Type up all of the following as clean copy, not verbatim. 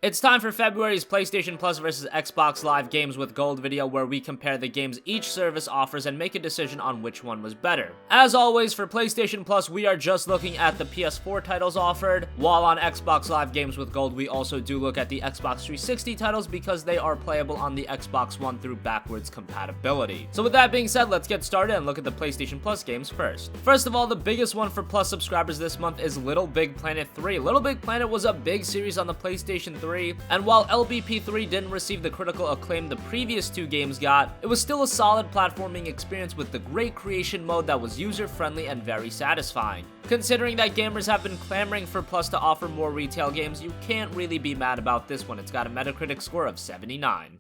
It's time for February's PlayStation Plus vs Xbox Live Games with Gold video, where we compare the games each service offers and make a decision on which one was better. As always, for PlayStation Plus, we are just looking at the PS4 titles offered, while on Xbox Live Games with Gold, we also do look at the Xbox 360 titles because they are playable on the Xbox One through backwards compatibility. So with that being said, let's get started and look at the PlayStation Plus games first. First of all, the biggest one for Plus subscribers this month is Little Big Planet 3. Little Big Planet was a big series on the PlayStation 3, and while LBP3 didn't receive the critical acclaim the previous two games got, it was still a solid platforming experience with the great creation mode that was user-friendly and very satisfying. Considering that gamers have been clamoring for Plus to offer more retail games, you can't really be mad about this one. It's got a Metacritic score of 79.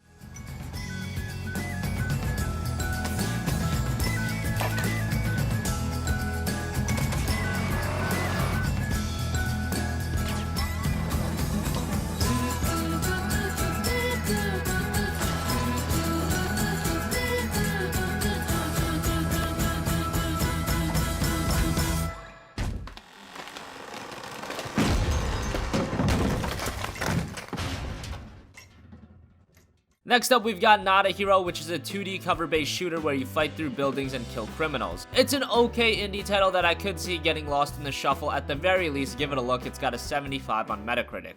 Next up, we've got Not a Hero, which is a 2D cover-based shooter where you fight through buildings and kill criminals. It's an okay indie title that I could see getting lost in the shuffle. At the very least, give it a look. It's got a 75 on Metacritic.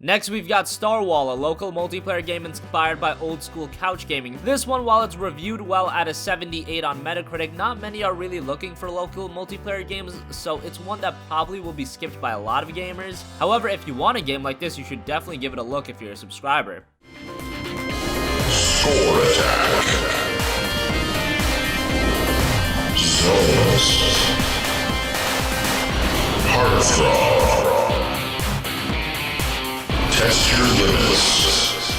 Next, we've got Starwall, a local multiplayer game inspired by old-school couch gaming. This one, while it's reviewed well at a 78 on Metacritic, not many are really looking for local multiplayer games, so it's one that probably will be skipped by a lot of gamers. However, if you want a game like this, you should definitely give it a look if you're a subscriber. Sword Attack. Zones. Heartthrob. Test your limits.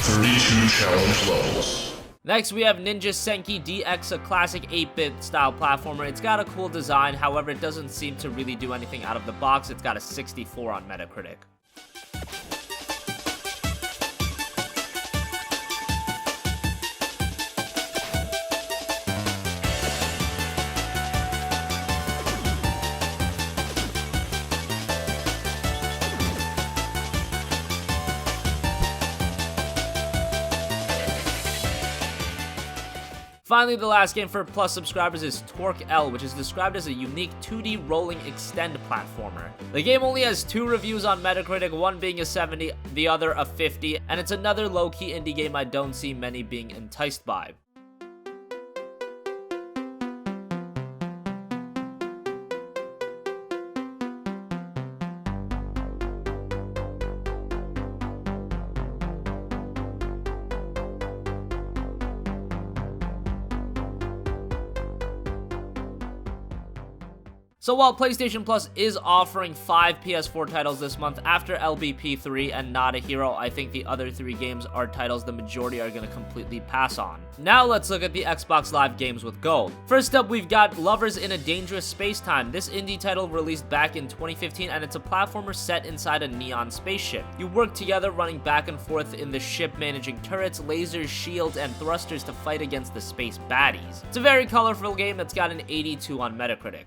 32 challenge levels. Next, we have Ninja Senki DX, a classic 8-bit style platformer. It's got a cool design, however, it doesn't seem to really do anything out of the box. It's got a 64 on Metacritic. Finally, the last game for Plus subscribers is Torque L, which is described as a unique 2D rolling extend platformer. The game only has 2 reviews on Metacritic, one being a 70, the other a 50, and it's another low-key indie game I don't see many being enticed by. So while PlayStation Plus is offering 5 PS4 titles this month, after LBP3 and Not a Hero, I think the other 3 games are titles the majority are going to completely pass on. Now let's look at the Xbox Live Games with Gold. First up, we've got Lovers in a Dangerous Space-Time. This indie title released back in 2015, and it's a platformer set inside a neon spaceship. You work together, running back and forth in the ship, managing turrets, lasers, shields, and thrusters to fight against the space baddies. It's a very colorful game that's got an 82 on Metacritic.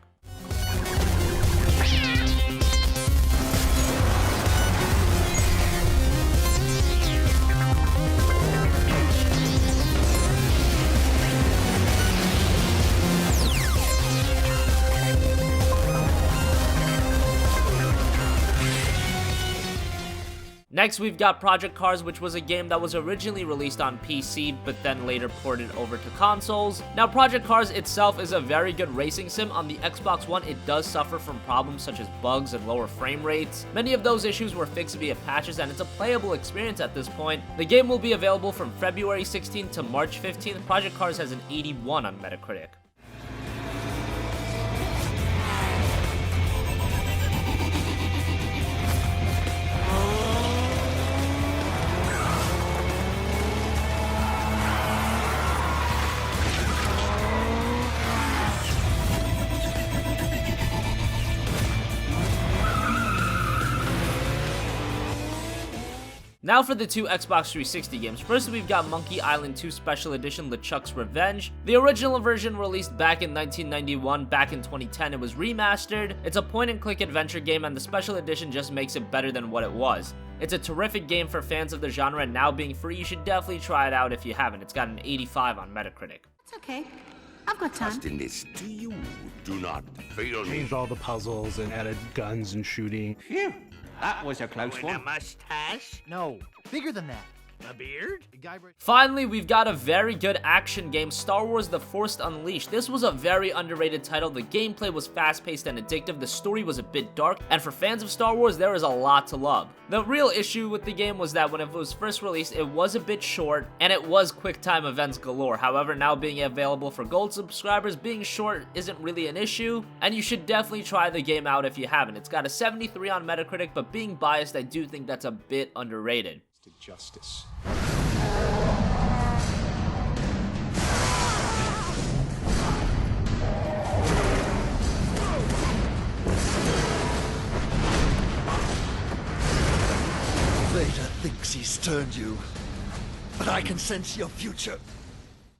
Next, we've got Project Cars, which was a game that was originally released on PC, but then later ported over to consoles. Now, Project Cars itself is a very good racing sim. On the Xbox One, it does suffer from problems such as bugs and lower frame rates. Many of those issues were fixed via patches, and it's a playable experience at this point. The game will be available from February 16th to March 15th. Project Cars has an 81 on Metacritic. Now for the two Xbox 360 games. First, we've got Monkey Island 2 Special Edition LeChuck's Revenge. The original version released back in 1991, back in 2010 it was remastered. It's a point-and-click adventure game, and the Special Edition just makes it better than what it was. It's a terrific game for fans of the genre, and now being free, you should definitely try it out if you haven't. It's got an 85 on Metacritic. It's okay. I've got time. Trust in this to you. Do not fail me. Changed all the puzzles and added guns and shooting. Phew, that was a close A one. mustache? No, bigger than that. A beard? The guy right. Finally, we've got a very good action game, Star Wars The Force Unleashed. This was a very underrated title. The gameplay was fast-paced and addictive, the story was a bit dark, and for fans of Star Wars, there is a lot to love. The real issue with the game was that when it was first released, it was a bit short, and it was quick-time events galore. However, now being available for gold subscribers, being short isn't really an issue, and you should definitely try the game out if you haven't. It's got a 73 on Metacritic, but being biased, I do think that's a bit underrated. To justice. Vader thinks he's turned you, but I can sense your future.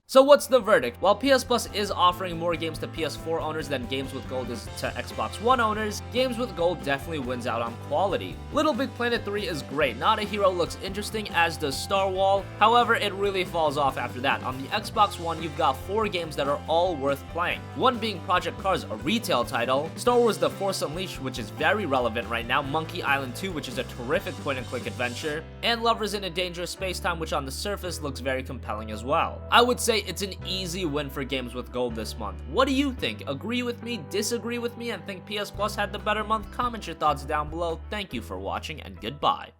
So what's the verdict? While PS Plus is offering more games to PS4 owners than Games with Gold is to Xbox One owners, Games with Gold definitely wins out on quality. Little Big Planet 3 is great. Not a Hero looks interesting, as does Starwall. However, it really falls off after that. On the Xbox One, you've got 4 games that are all worth playing. One being Project Cars, a retail title, Star Wars The Force Unleashed, which is very relevant right now, Monkey Island 2, which is a terrific point-and-click adventure, and Lovers in a Dangerous Spacetime, which on the surface looks very compelling as well. I would say it's an easy win for Games with Gold this month. What do you think? Agree with me, disagree with me, and think PS Plus had the better month? Comment your thoughts down below. Thank you for watching, and goodbye.